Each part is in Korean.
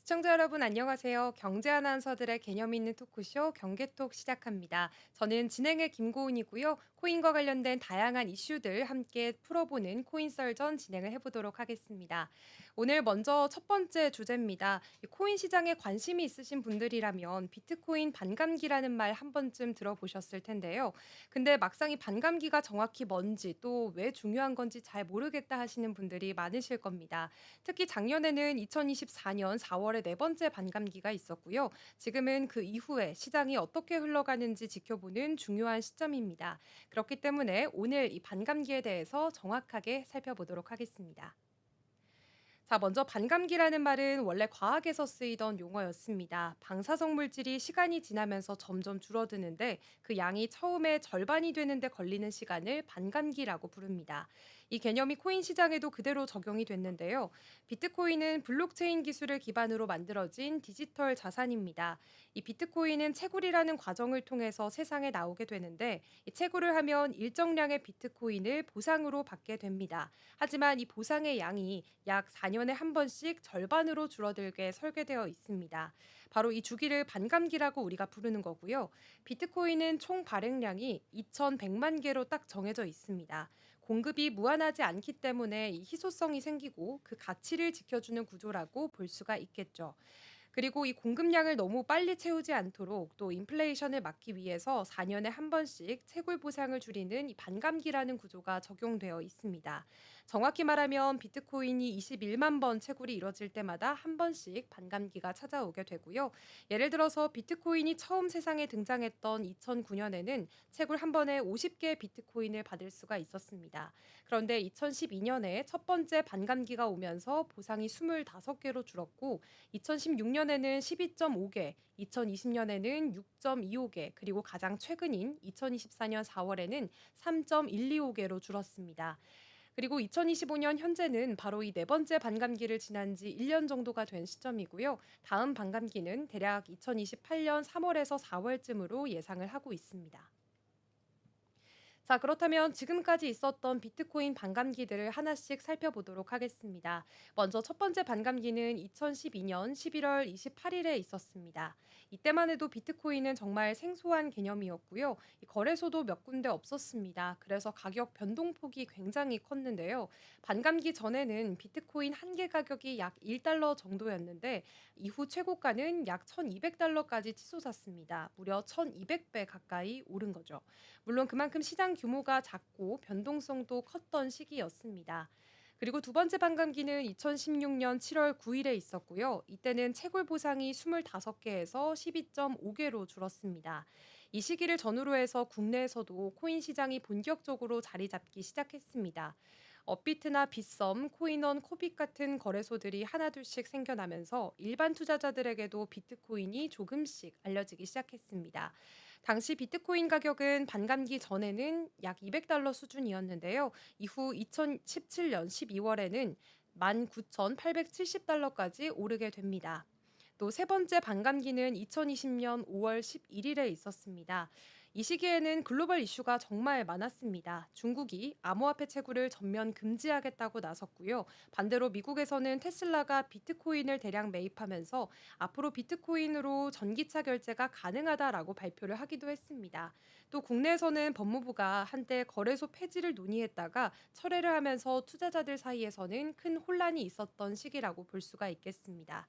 시청자 여러분 안녕하세요. 경제 아나운서들의 개념 있는 토크쇼 경제톡 시작합니다. 저는 진행의 김고은이고요. 코인과 관련된 다양한 이슈들 함께 풀어보는 코인썰전 진행을 해보도록 하겠습니다. 오늘 먼저 첫 번째 주제입니다. 이 코인 시장에 관심이 있으신 분들이라면 비트코인 반감기라는 말 한 번쯤 들어보셨을 텐데요. 근데 막상 이 반감기가 정확히 뭔지 또 왜 중요한 건지 잘 모르겠다 하시는 분들이 많으실 겁니다. 특히 작년에는 2024년 4월에 네 번째 반감기가 있었고요. 지금은 그 이후에 시장이 어떻게 흘러가는지 지켜보는 중요한 시점입니다. 그렇기 때문에 오늘 이 반감기에 대해서 정확하게 살펴보도록 하겠습니다. 자, 먼저 반감기라는 말은 원래 과학에서 쓰이던 용어였습니다. 방사성 물질이 시간이 지나면서 점점 줄어드는데 그 양이 처음에 절반이 되는데 걸리는 시간을 반감기라고 부릅니다. 이 개념이 코인 시장에도 그대로 적용이 됐는데요. 비트코인은 블록체인 기술을 기반으로 만들어진 디지털 자산입니다. 이 비트코인은 채굴이라는 과정을 통해서 세상에 나오게 되는데 이 채굴을 하면 일정량의 비트코인을 보상으로 받게 됩니다. 하지만 이 보상의 양이 약 4년에 한 번씩 절반으로 줄어들게 설계되어 있습니다. 바로 이 주기를 반감기라고 우리가 부르는 거고요. 비트코인은 총 발행량이 2,100만 개로 딱 정해져 있습니다. 공급이 무한하지 않기 때문에 이 희소성이 생기고 그 가치를 지켜주는 구조라고 볼 수가 있겠죠. 그리고 이 공급량을 너무 빨리 채우지 않도록 또 인플레이션을 막기 위해서 4년에 한 번씩 채굴 보상을 줄이는 이 반감기라는 구조가 적용되어 있습니다. 정확히 말하면 비트코인이 21만 번 채굴이 이뤄질 때마다 한 번씩 반감기가 찾아오게 되고요. 예를 들어서 비트코인이 처음 세상에 등장했던 2009년에는 채굴 한 번에 50개 비트코인을 받을 수가 있었습니다. 그런데 2012년에 첫 번째 반감기가 오면서 보상이 25개로 줄었고 2016년에는 12.5개, 2020년에는 6.25개, 그리고 가장 최근인 2024년 4월에는 3.125개로 줄었습니다. 그리고 2025년 현재는 바로 이 네 번째 반감기를 지난 지 1년 정도가 된 시점이고요. 다음 반감기는 대략 2028년 3월에서 4월쯤으로 예상을 하고 있습니다. 자, 그렇다면 지금까지 있었던 비트코인 반감기들을 하나씩 살펴보도록 하겠습니다. 먼저 첫 번째 반감기는 2012년 11월 28일에 있었습니다. 이때만 해도 비트코인은 정말 생소한 개념이었고요. 이 거래소도 몇 군데 없었습니다. 그래서 가격 변동폭이 굉장히 컸는데요. 반감기 전에는 비트코인 한 개 가격이 약 1달러 정도였는데 이후 최고가는 약 1200달러까지 치솟았습니다. 무려 1200배 가까이 오른 거죠. 물론 그만큼 시장 규모가 작고 변동성도 컸던 시기였습니다. 그리고 두 번째 반감기는 2016년 7월 9일에 있었고요. 이때는 채굴 보상이 25개에서 12.5개로 줄었습니다. 이 시기를 전후로 해서 국내에서도 코인 시장이 본격적으로 자리 잡기 시작했습니다. 업비트나 빗썸, 코인원, 코빗 같은 거래소들이 하나둘씩 생겨나면서 일반 투자자들에게도 비트코인이 조금씩 알려지기 시작했습니다. 당시 비트코인 가격은 반감기 전에는 약 200달러 수준이었는데요. 이후 2017년 12월에는 19,870달러까지 오르게 됩니다. 또 세 번째 반감기는 2020년 5월 11일에 있었습니다. 이 시기에는 글로벌 이슈가 정말 많았습니다. 중국이 암호화폐 채굴을 전면 금지하겠다고 나섰고요. 반대로 미국에서는 테슬라가 비트코인을 대량 매입하면서 앞으로 비트코인으로 전기차 결제가 가능하다라고 발표를 하기도 했습니다. 또 국내에서는 법무부가 한때 거래소 폐지를 논의했다가 철회를 하면서 투자자들 사이에서는 큰 혼란이 있었던 시기라고 볼 수가 있겠습니다.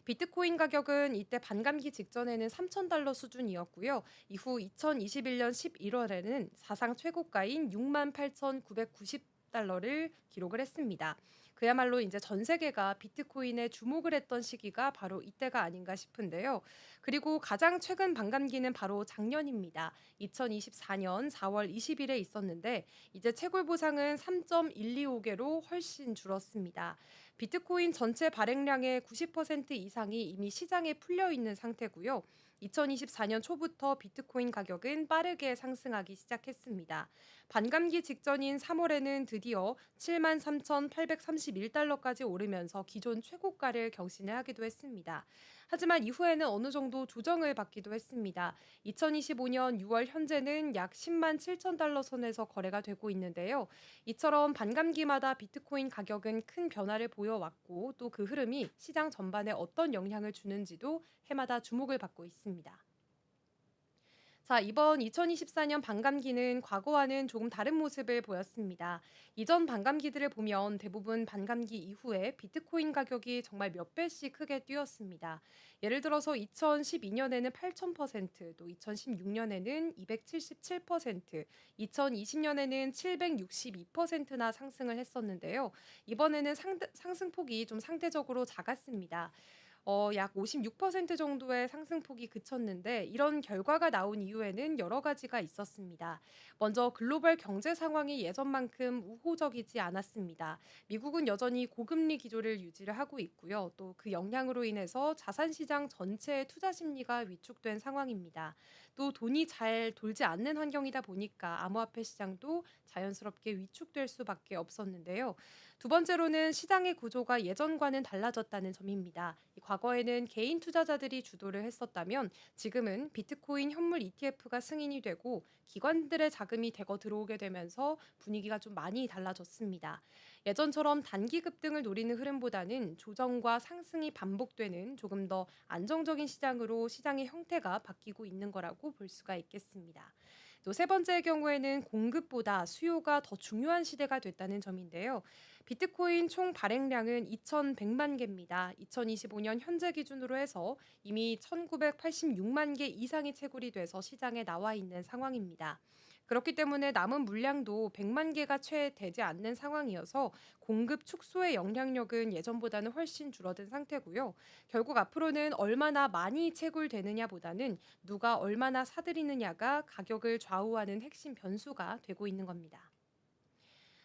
비트코인 가격은 이때 반감기 직전에는 3,000달러 수준이었고요. 이후 2021년 11월에는 사상 최고가인 68,990달러를 기록을 했습니다. 그야말로 이제 전 세계가 비트코인에 주목을 했던 시기가 바로 이때가 아닌가 싶은데요. 그리고 가장 최근 반감기는 바로 작년입니다. 2024년 4월 20일에 있었는데 이제 채굴 보상은 3.125개로 훨씬 줄었습니다. 비트코인 전체 발행량의 90% 이상이 이미 시장에 풀려 있는 상태고요. 2024년 초부터 비트코인 가격은 빠르게 상승하기 시작했습니다. 반감기 직전인 3월에는 드디어 73,831달러까지 오르면서 기존 최고가를 경신을 하기도 했습니다. 하지만 이후에는 어느 정도 조정을 받기도 했습니다. 2025년 6월 현재는 약 10만 7천 달러 선에서 거래가 되고 있는데요. 이처럼 반감기마다 비트코인 가격은 큰 변화를 보여 이어되어 왔고 또 그 흐름이 시장 전반에 어떤 영향을 주는지도 해마다 주목을 받고 있습니다. 자, 이번 2024년 반감기는 과거와는 조금 다른 모습을 보였습니다. 이전 반감기들을 보면 대부분 반감기 이후에 비트코인 가격이 정말 몇 배씩 크게 뛰었습니다. 예를 들어서 2012년에는 8,000%, 또 2016년에는 277%, 2020년에는 762%나 상승을 했었는데요. 이번에는 상승폭이 좀 상대적으로 작았습니다. 약 56% 정도의 상승폭이 그쳤는데 이런 결과가 나온 이유에는 여러 가지가 있었습니다. 먼저 글로벌 경제 상황이 예전만큼 우호적이지 않았습니다. 미국은 여전히 고금리 기조를 유지를 하고 있고요. 또 그 영향으로 인해서 자산 시장 전체의 투자 심리가 위축된 상황입니다. 또 돈이 잘 돌지 않는 환경이다 보니까 암호화폐 시장도 자연스럽게 위축될 수밖에 없었는데요. 두 번째로는 시장의 구조가 예전과는 달라졌다는 점입니다. 과거에는 개인 투자자들이 주도를 했었다면 지금은 비트코인 현물 ETF가 승인이 되고 기관들의 자금이 대거 들어오게 되면서 분위기가 좀 많이 달라졌습니다. 예전처럼 단기 급등을 노리는 흐름보다는 조정과 상승이 반복되는 조금 더 안정적인 시장으로 시장의 형태가 바뀌고 있는 거라고 볼 수가 있겠습니다. 또 세 번째의 경우에는 공급보다 수요가 더 중요한 시대가 됐다는 점인데요. 비트코인 총 발행량은 2,100만 개입니다. 2025년 현재 기준으로 해서 이미 1,986만 개 이상이 채굴이 돼서 시장에 나와 있는 상황입니다. 그렇기 때문에 남은 물량도 100만 개가 채 되지 않는 상황이어서 공급 축소의 영향력은 예전보다는 훨씬 줄어든 상태고요. 결국 앞으로는 얼마나 많이 채굴되느냐보다는 누가 얼마나 사들이느냐가 가격을 좌우하는 핵심 변수가 되고 있는 겁니다.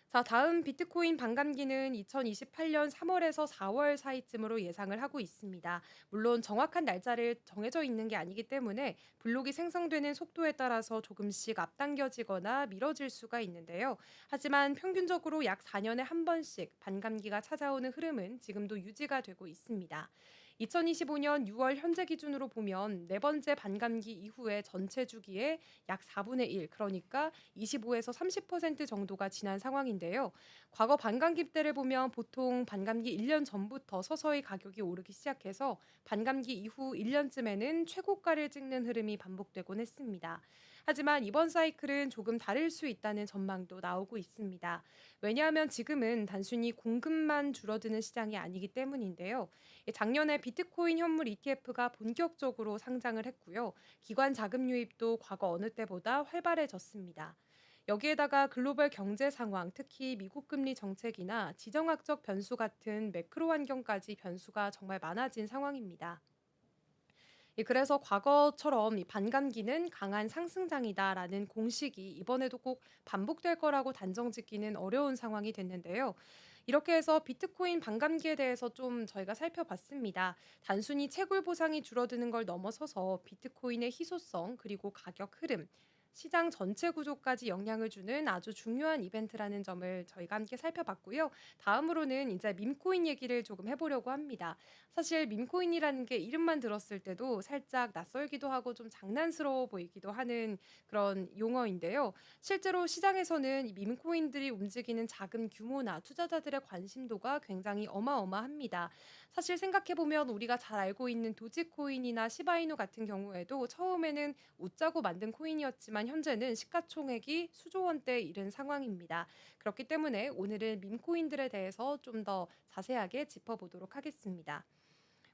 자, 다음 비트코인 반감기는 2028년 3월에서 4월 사이쯤으로 예상을 하고 있습니다. 물론 정확한 날짜를 정해져 있는 게 아니기 때문에 블록이 생성되는 속도에 따라서 조금씩 앞당겨지거나 미뤄질 수가 있는데요. 하지만 평균적으로 약 4년에 한 번씩 반감기가 찾아오는 흐름은 지금도 유지가 되고 있습니다. 2025년 6월 현재 기준으로 보면 네 번째 반감기 이후의 전체 주기의 약 4분의 1, 그러니까 25에서 30% 정도가 지난 상황인데요. 과거 반감기 때를 보면 보통 반감기 1년 전부터 서서히 가격이 오르기 시작해서 반감기 이후 1년쯤에는 최고가를 찍는 흐름이 반복되곤 했습니다. 하지만 이번 사이클은 조금 다를 수 있다는 전망도 나오고 있습니다. 왜냐하면 지금은 단순히 공급만 줄어드는 시장이 아니기 때문인데요. 작년에 비트코인 현물 ETF가 본격적으로 상장을 했고요. 기관 자금 유입도 과거 어느 때보다 활발해졌습니다. 여기에다가 글로벌 경제 상황, 특히 미국 금리 정책이나 지정학적 변수 같은 매크로 환경까지 변수가 정말 많아진 상황입니다. 그래서 과거처럼 이 반감기는 강한 상승장이다라는 공식이 이번에도 꼭 반복될 거라고 단정짓기는 어려운 상황이 됐는데요. 이렇게 해서 비트코인 반감기에 대해서 좀 저희가 살펴봤습니다. 단순히 채굴 보상이 줄어드는 걸 넘어서서 비트코인의 희소성 그리고 가격 흐름, 시장 전체 구조까지 영향을 주는 아주 중요한 이벤트라는 점을 저희가 함께 살펴봤고요. 다음으로는 이제 밈코인 얘기를 조금 해보려고 합니다. 사실 밈코인이라는 게 이름만 들었을 때도 살짝 낯설기도 하고 좀 장난스러워 보이기도 하는 그런 용어인데요. 실제로 시장에서는 이 밈코인들이 움직이는 자금 규모나 투자자들의 관심도가 굉장히 어마어마합니다. 사실 생각해보면 우리가 잘 알고 있는 도지코인이나 시바이누 같은 경우에도 처음에는 웃자고 만든 코인이었지만 현재는 시가총액이 수조 원대에 이른 상황입니다. 그렇기 때문에 오늘은 밈코인들에 대해서 좀 더 자세하게 짚어보도록 하겠습니다.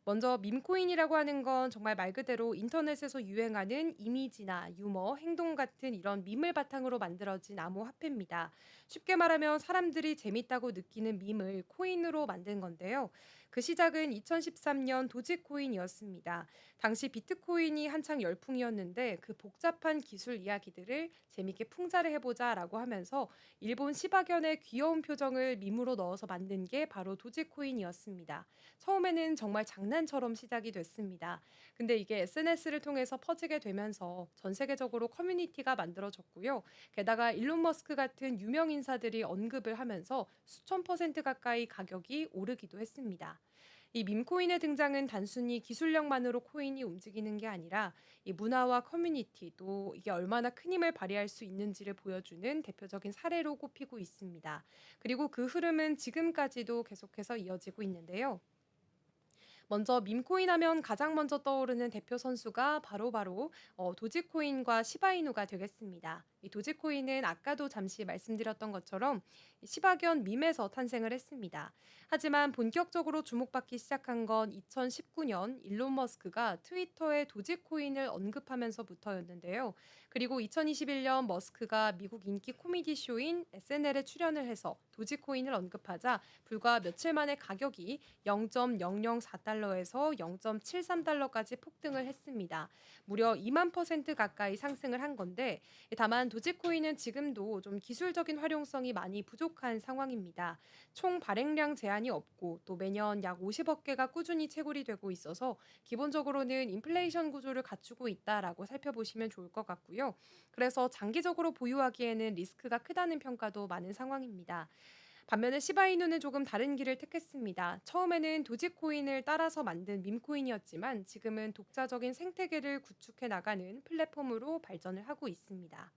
먼저 밈코인이라고 하는 건 정말 말 그대로 인터넷에서 유행하는 이미지나 유머, 행동 같은 이런 밈을 바탕으로 만들어진 암호화폐입니다. 쉽게 말하면 사람들이 재밌다고 느끼는 밈을 코인으로 만든 건데요. 그 시작은 2013년 도지코인이었습니다. 당시 비트코인이 한창 열풍이었는데 그 복잡한 기술 이야기들을 재밌게 풍자를 해보자라고 하면서 일본 시바견의 귀여운 표정을 밈으로 넣어서 만든 게 바로 도지코인이었습니다. 처음에는 정말 장난처럼 시작이 됐습니다. 근데 이게 SNS를 통해서 퍼지게 되면서 전 세계적으로 커뮤니티가 만들어졌고요. 게다가 일론 머스크 같은 유명 인사들이 언급을 하면서 수천 퍼센트 가까이 가격이 오르기도 했습니다. 이 밈코인의 등장은 단순히 기술력만으로 코인이 움직이는 게 아니라 이 문화와 커뮤니티 또 이게 얼마나 큰 힘을 발휘할 수 있는지를 보여주는 대표적인 사례로 꼽히고 있습니다. 그리고 그 흐름은 지금까지도 계속해서 이어지고 있는데요. 먼저 밈코인 하면 가장 먼저 떠오르는 대표 선수가 바로바로 도지코인과 시바이누가 되겠습니다. 이 도지코인은 아까도 잠시 말씀드렸던 것처럼 이 시바견 밈에서 탄생을 했습니다. 하지만 본격적으로 주목받기 시작한 건 2019년 일론 머스크가 트위터에 도지코인을 언급하면서부터였는데요. 그리고 2021년 머스크가 미국 인기 코미디 쇼인 SNL에 출연을 해서 도지코인을 언급하자 불과 며칠 만에 가격이 0.004달러에서 0.73달러까지 폭등을 했습니다. 무려 2만% 가까이 상승을 한 건데 다만 도지코인은 지금도 좀 기술적인 활용성이 많이 부족한 상황입니다. 총 발행량 제한이 없고 또 매년 약 50억 개가 꾸준히 채굴이 되고 있어서 기본적으로는 인플레이션 구조를 갖추고 있다라고 살펴보시면 좋을 것 같고요. 그래서 장기적으로 보유하기에는 리스크가 크다는 평가도 많은 상황입니다. 반면에 시바이누는 조금 다른 길을 택했습니다. 처음에는 도지코인을 따라서 만든 밈코인이었지만 지금은 독자적인 생태계를 구축해 나가는 플랫폼으로 발전을 하고 있습니다.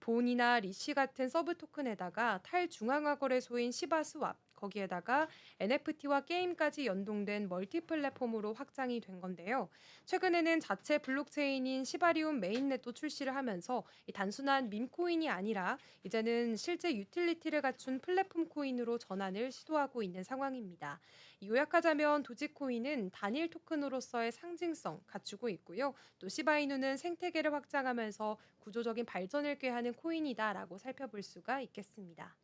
본이나 리쉬 같은 서브 토큰에다가 탈중앙화 거래소인 시바스왑 거기에다가 NFT와 게임까지 연동된 멀티 플랫폼으로 확장이 된 건데요. 최근에는 자체 블록체인인 시바리움 메인넷도 출시를 하면서 이 단순한 밈코인이 아니라 이제는 실제 유틸리티를 갖춘 플랫폼 코인으로 전환을 시도하고 있는 상황입니다. 요약하자면 도지코인은 단일 토큰으로서의 상징성 갖추고 있고요. 또 시바이누는 생태계를 확장하면서 구조적인 발전을 꾀하는 코인이다라고 살펴볼 수가 있겠습니다.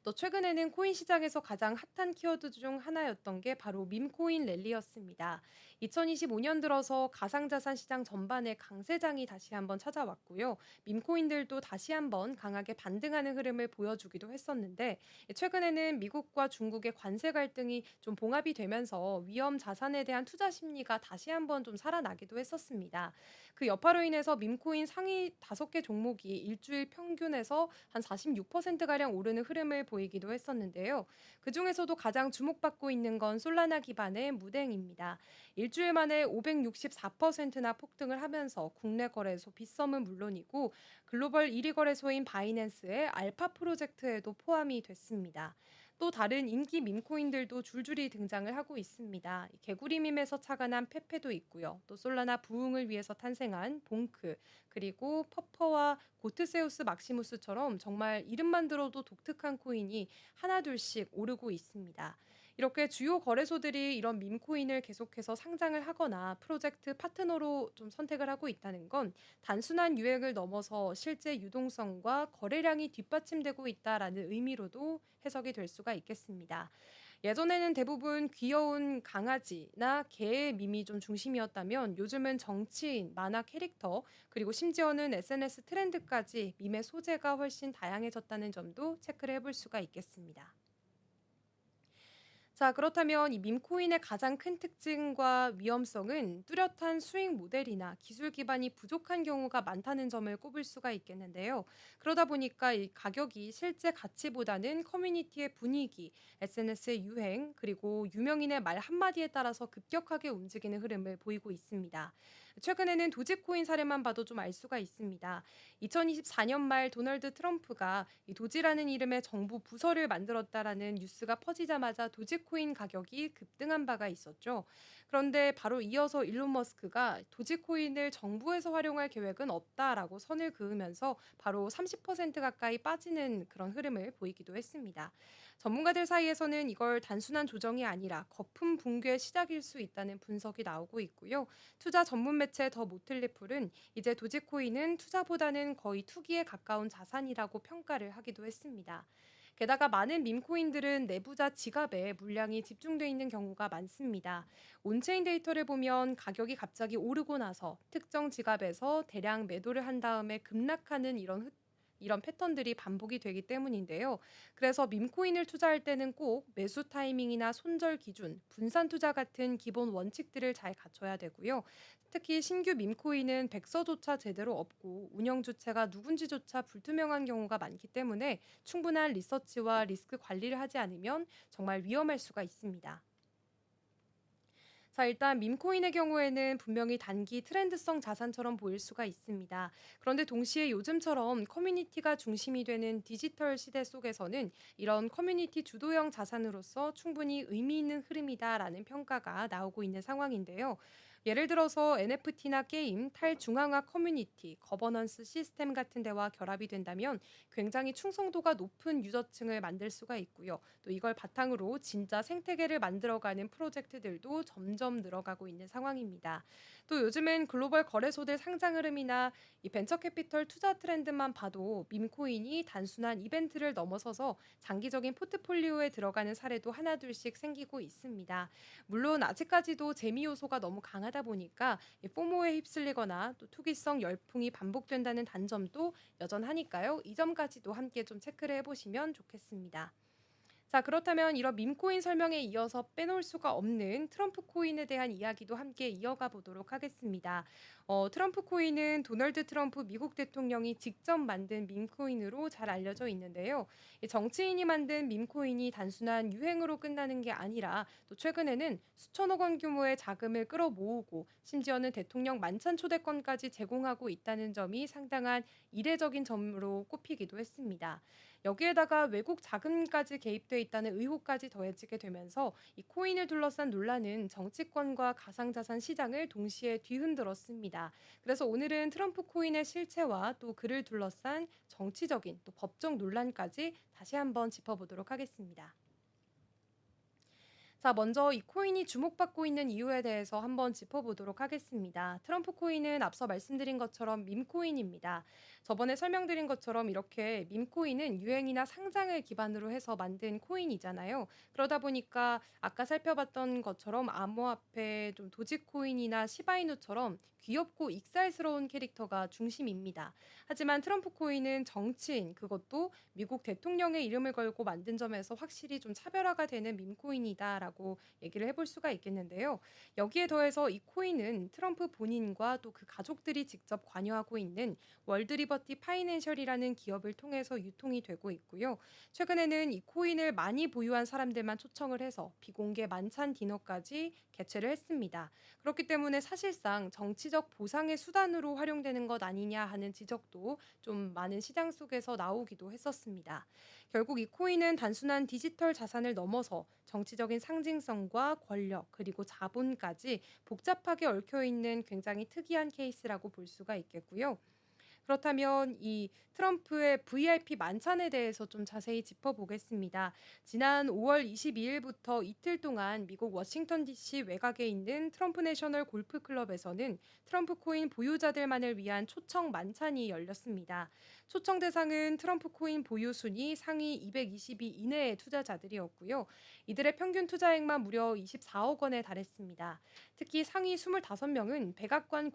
또 최근에는 코인 시장에서 가장 핫한 키워드 중 하나였던 게 바로 밈코인 랠리였습니다. 2025년 들어서 가상자산 시장 전반에 강세장이 다시 한번 찾아왔고요. 밈코인들도 다시 한번 강하게 반등하는 흐름을 보여주기도 했었는데 최근에는 미국과 중국의 관세 갈등이 좀 봉합이 되면서 위험 자산에 대한 투자 심리가 다시 한번 좀 살아나기도 했었습니다. 그 여파로 인해서 밈코인 상위 5개 종목이 일주일 평균에서 한 46%가량 오르는 흐름을 보이기도 했었는데요. 그중에서도 가장 주목받고 있는 건 솔라나 기반의 무댕입니다. 일주일 만에 564%나 폭등을 하면서 국내 거래소 빗썸은 물론이고 글로벌 1위 거래소인 바이낸스의 알파 프로젝트에도 포함이 됐습니다. 또 다른 인기 밈코인들도 줄줄이 등장을 하고 있습니다. 개구리 밈에서 착안한 페페도 있고요. 또 솔라나 부흥을 위해서 탄생한 봉크, 그리고 퍼퍼와 고트세우스 막시무스처럼 정말 이름만 들어도 독특한 코인이 하나둘씩 오르고 있습니다. 이렇게 주요 거래소들이 이런 밈코인을 계속해서 상장을 하거나 프로젝트 파트너로 좀 선택을 하고 있다는 건 단순한 유행을 넘어서 실제 유동성과 거래량이 뒷받침되고 있다라는 의미로도 해석이 될 수가 있겠습니다. 예전에는 대부분 귀여운 강아지나 개의 밈이 좀 중심이었다면 요즘은 정치인, 만화 캐릭터, 그리고 심지어는 SNS 트렌드까지 밈의 소재가 훨씬 다양해졌다는 점도 체크를 해볼 수가 있겠습니다. 자, 그렇다면 이 밈코인의 가장 큰 특징과 위험성은 뚜렷한 수익 모델이나 기술 기반이 부족한 경우가 많다는 점을 꼽을 수가 있겠는데요. 그러다 보니까 이 가격이 실제 가치보다는 커뮤니티의 분위기, SNS의 유행, 그리고 유명인의 말 한마디에 따라서 급격하게 움직이는 흐름을 보이고 있습니다. 최근에는 도지코인 사례만 봐도 좀 알 수가 있습니다. 2024년 말 도널드 트럼프가 이 도지라는 이름의 정부 부서를 만들었다라는 뉴스가 퍼지자마자 도지코인 가격이 급등한 바가 있었죠. 그런데 바로 이어서 일론 머스크가 도지코인을 정부에서 활용할 계획은 없다라고 선을 그으면서 바로 30% 가까이 빠지는 그런 흐름을 보이기도 했습니다. 전문가들 사이에서는 이걸 단순한 조정이 아니라 거품 붕괴의 시작일 수 있다는 분석이 나오고 있고요. 투자 전문 매체 더 모틀리풀은 이제 도지코인은 투자보다는 거의 투기에 가까운 자산이라고 평가를 하기도 했습니다. 게다가 많은 밈코인들은 내부자 지갑에 물량이 집중돼 있는 경우가 많습니다. 온체인 데이터를 보면 가격이 갑자기 오르고 나서 특정 지갑에서 대량 매도를 한 다음에 급락하는 이런 패턴들이 반복이 되기 때문인데요. 그래서 밈코인을 투자할 때는 꼭 매수 타이밍이나 손절 기준, 분산 투자 같은 기본 원칙들을 잘 갖춰야 되고요. 특히 신규 밈코인은 백서조차 제대로 없고 운영 주체가 누군지조차 불투명한 경우가 많기 때문에 충분한 리서치와 리스크 관리를 하지 않으면 정말 위험할 수가 있습니다. 자, 일단 밈코인의 경우에는 분명히 단기 트렌드성 자산처럼 보일 수가 있습니다. 그런데 동시에 요즘처럼 커뮤니티가 중심이 되는 디지털 시대 속에서는 이런 커뮤니티 주도형 자산으로서 충분히 의미 있는 흐름이다라는 평가가 나오고 있는 상황인데요. 예를 들어서 NFT나 게임, 탈중앙화 커뮤니티, 거버넌스 시스템 같은 데와 결합이 된다면 굉장히 충성도가 높은 유저층을 만들 수가 있고요. 또 이걸 바탕으로 진짜 생태계를 만들어가는 프로젝트들도 점점 늘어가고 있는 상황입니다. 또 요즘엔 글로벌 거래소들 상장 흐름이나 이 벤처 캐피털 투자 트렌드만 봐도 밈코인이 단순한 이벤트를 넘어서서 장기적인 포트폴리오에 들어가는 사례도 하나둘씩 생기고 있습니다. 물론 아직까지도 재미 요소가 너무 강하다 보니까 이 포모에 휩쓸리거나 또 투기성 열풍이 반복된다는 단점도 여전하니까요. 이 점까지도 함께 좀 체크를 해보시면 좋겠습니다. 자, 그렇다면 이런 밈코인 설명에 이어서 빼놓을 수가 없는 트럼프 코인에 대한 이야기도 함께 이어가 보도록 하겠습니다. 트럼프 코인은 도널드 트럼프 미국 대통령이 직접 만든 밈코인으로 잘 알려져 있는데요. 이 정치인이 만든 밈코인이 단순한 유행으로 끝나는 게 아니라 또 최근에는 수천억 원 규모의 자금을 끌어모으고 심지어는 대통령 만찬 초대권까지 제공하고 있다는 점이 상당한 이례적인 점으로 꼽히기도 했습니다. 여기에다가 외국 자금까지 개입돼 있다는 의혹까지 더해지게 되면서 이 코인을 둘러싼 논란은 정치권과 가상자산 시장을 동시에 뒤흔들었습니다. 그래서 오늘은 트럼프 코인의 실체와 또 그를 둘러싼 정치적인 또 법적 논란까지 다시 한번 짚어보도록 하겠습니다. 자, 먼저 이 코인이 주목받고 있는 이유에 대해서 한번 짚어보도록 하겠습니다. 트럼프 코인은 앞서 말씀드린 것처럼 밈코인입니다. 저번에 설명드린 것처럼 이렇게 밈코인은 유행이나 상장을 기반으로 해서 만든 코인이잖아요. 그러다 보니까 아까 살펴봤던 것처럼 암호화폐, 좀 도지코인이나 시바이누처럼 귀엽고 익살스러운 캐릭터가 중심입니다. 하지만 트럼프 코인은 정치인, 그것도 미국 대통령의 이름을 걸고 만든 점에서 확실히 좀 차별화가 되는 밈코인이다라고 얘기를 해볼 수가 있겠는데요. 여기에 더해서 이 코인은 트럼프 본인과 또 그 가족들이 직접 관여하고 있는 월드리버티 파이낸셜이라는 기업을 통해서 유통이 되고 있고요. 최근에는 이 코인을 많이 보유한 사람들만 초청을 해서 비공개 만찬 디너까지 개최를 했습니다. 그렇기 때문에 사실상 정치적 보상의 수단으로 활용되는 것 아니냐 하는 지적도 좀 많은 시장 속에서 나오기도 했었습니다. 결국 이 코인은 단순한 디지털 자산을 넘어서 정치적인 상징성과 권력 그리고 자본까지 복잡하게 얽혀 있는 굉장히 특이한 케이스라고 볼 수가 있겠고요. 그렇다면 이 트럼프의 VIP 만찬에 대해서 좀 자세히 짚어보겠습니다. 지난 5월 22일부터 이틀 동안 미국 워싱턴 DC 외곽에 있는 트럼프 내셔널 골프 클럽에서는 트럼프 코인 보유자들만을 위한 초청 만찬이 열렸습니다. 초청 대상은 트럼프 코인 보유 순위 상위 220위 이내의 투자자들이었고요. 이들의 평균 투자액만 무려 24억 원에 달했습니다. 특히 상위 25명은 백악관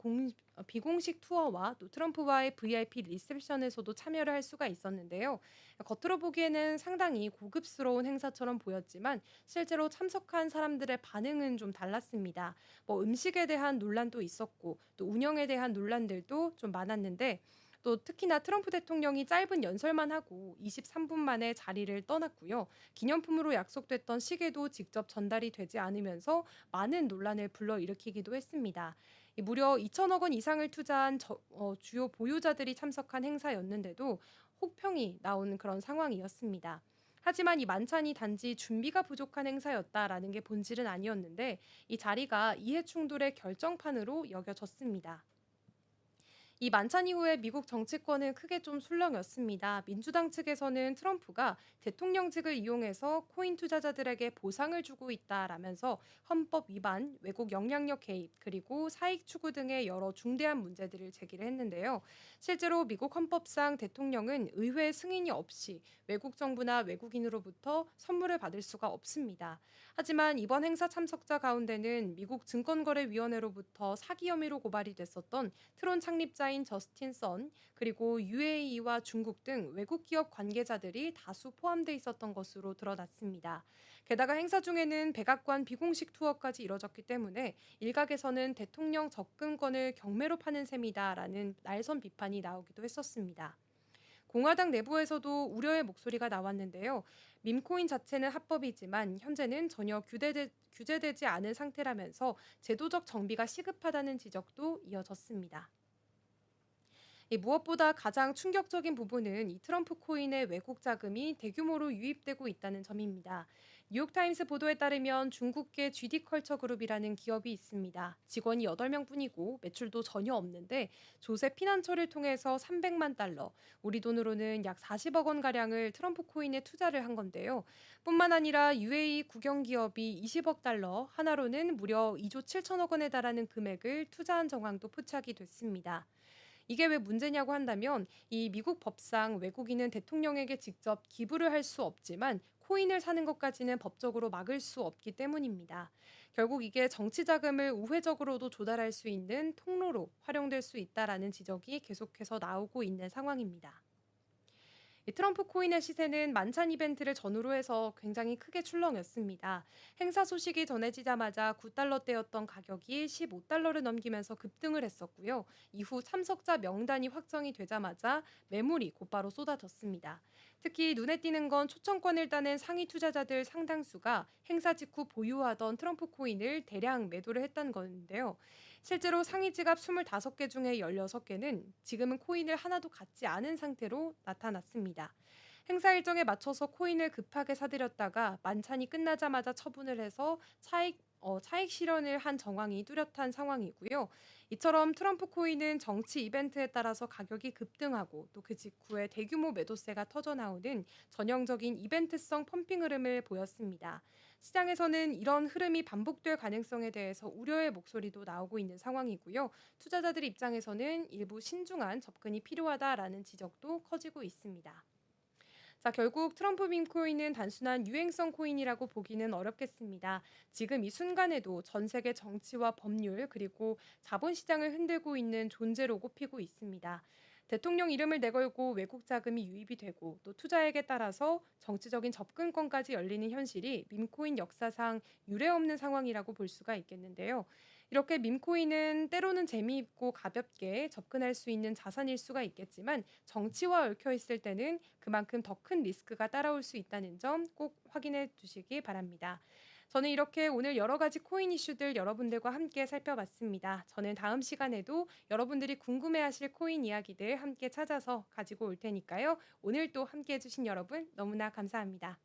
비공식 투어와 또 트럼프와의 VIP 리셉션에서도 참여를 할 수가 있었는데요. 겉으로 보기에는 상당히 고급스러운 행사처럼 보였지만 실제로 참석한 사람들의 반응은 좀 달랐습니다. 뭐 음식에 대한 논란도 있었고 또 운영에 대한 논란들도 좀 많았는데 또 특히나 트럼프 대통령이 짧은 연설만 하고 23분 만에 자리를 떠났고요. 기념품으로 약속됐던 시계도 직접 전달이 되지 않으면서 많은 논란을 불러일으키기도 했습니다. 무려 2천억 원 이상을 투자한 주요 보유자들이 참석한 행사였는데도 혹평이 나오는 그런 상황이었습니다. 하지만 이 만찬이 단지 준비가 부족한 행사였다라는 게 본질은 아니었는데 이 자리가 이해 충돌의 결정판으로 여겨졌습니다. 이 만찬 이후에 미국 정치권은 크게 좀 술렁였습니다. 민주당 측에서는 트럼프가 대통령직을 이용해서 코인 투자자들에게 보상을 주고 있다라면서 헌법 위반, 외국 영향력 개입, 그리고 사익 추구 등의 여러 중대한 문제들을 제기를 했는데요. 실제로 미국 헌법상 대통령은 의회 승인이 없이 외국 정부나 외국인으로부터 선물을 받을 수가 없습니다. 하지만 이번 행사 참석자 가운데는 미국 증권거래위원회로부터 사기 혐의로 고발이 됐었던 트론 창립자인 투자자인 저스틴 선, 그리고 UAE와 중국 등 외국 기업 관계자들이 다수 포함돼 있었던 것으로 드러났습니다. 게다가 행사 중에는 백악관 비공식 투어까지 이뤄졌기 때문에 일각에서는 대통령 접근권을 경매로 파는 셈이다라는 날선 비판이 나오기도 했었습니다. 공화당 내부에서도 우려의 목소리가 나왔는데요. 밈코인 자체는 합법이지만 현재는 전혀 규제되지 않은 상태라면서 제도적 정비가 시급하다는 지적도 이어졌습니다. 무엇보다 가장 충격적인 부분은 이 트럼프 코인의 외국 자금이 대규모로 유입되고 있다는 점입니다. 뉴욕타임스 보도에 따르면 중국계 GD컬처 그룹이라는 기업이 있습니다. 직원이 8명뿐이고 매출도 전혀 없는데 조세 피난처를 통해서 300만 달러, 우리 돈으로는 약 40억 원 가량을 트럼프 코인에 투자를 한 건데요. 뿐만 아니라 UAE 국영 기업이 20억 달러, 하나로는 무려 2조 7천억 원에 달하는 금액을 투자한 정황도 포착이 됐습니다. 이게 왜 문제냐고 한다면 이 미국 법상 외국인은 대통령에게 직접 기부를 할 수 없지만 코인을 사는 것까지는 법적으로 막을 수 없기 때문입니다. 결국 이게 정치 자금을 우회적으로도 조달할 수 있는 통로로 활용될 수 있다라는 지적이 계속해서 나오고 있는 상황입니다. 이 트럼프 코인의 시세는 만찬 이벤트를 전후로 해서 굉장히 크게 출렁였습니다. 행사 소식이 전해지자마자 9달러대였던 가격이 15달러를 넘기면서 급등을 했었고요. 이후 참석자 명단이 확정이 되자마자 매물이 곧바로 쏟아졌습니다. 특히 눈에 띄는 건 초청권을 따낸 상위 투자자들 상당수가 행사 직후 보유하던 트럼프 코인을 대량 매도를 했다는 건데요. 실제로 상위 지갑 25개 중에 16개는 지금은 코인을 하나도 갖지 않은 상태로 나타났습니다. 행사 일정에 맞춰서 코인을 급하게 사들였다가 만찬이 끝나자마자 처분을 해서 차익 실현을 한 정황이 뚜렷한 상황이고요. 이처럼 트럼프 코인은 정치 이벤트에 따라서 가격이 급등하고 또 그 직후에 대규모 매도세가 터져 나오는 전형적인 이벤트성 펌핑 흐름을 보였습니다. 시장에서는 이런 흐름이 반복될 가능성에 대해서 우려의 목소리도 나오고 있는 상황이고요. 투자자들 입장에서는 일부 신중한 접근이 필요하다라는 지적도 커지고 있습니다. 자, 결국 트럼프 밈코인은 단순한 유행성 코인이라고 보기는 어렵겠습니다. 지금 이 순간에도 전 세계 정치와 법률 그리고 자본시장을 흔들고 있는 존재로 꼽히고 있습니다. 대통령 이름을 내걸고 외국 자금이 유입이 되고 또 투자액에 따라서 정치적인 접근권까지 열리는 현실이 밈코인 역사상 유례없는 상황이라고 볼 수가 있겠는데요. 이렇게 밈코인은 때로는 재미있고 가볍게 접근할 수 있는 자산일 수가 있겠지만 정치와 얽혀 있을 때는 그만큼 더 큰 리스크가 따라올 수 있다는 점 꼭 확인해 두시기 바랍니다. 저는 이렇게 오늘 여러 가지 코인 이슈들 여러분들과 함께 살펴봤습니다. 저는 다음 시간에도 여러분들이 궁금해하실 코인 이야기들 함께 찾아서 가지고 올 테니까요. 오늘 또 함께 해주신 여러분 너무나 감사합니다.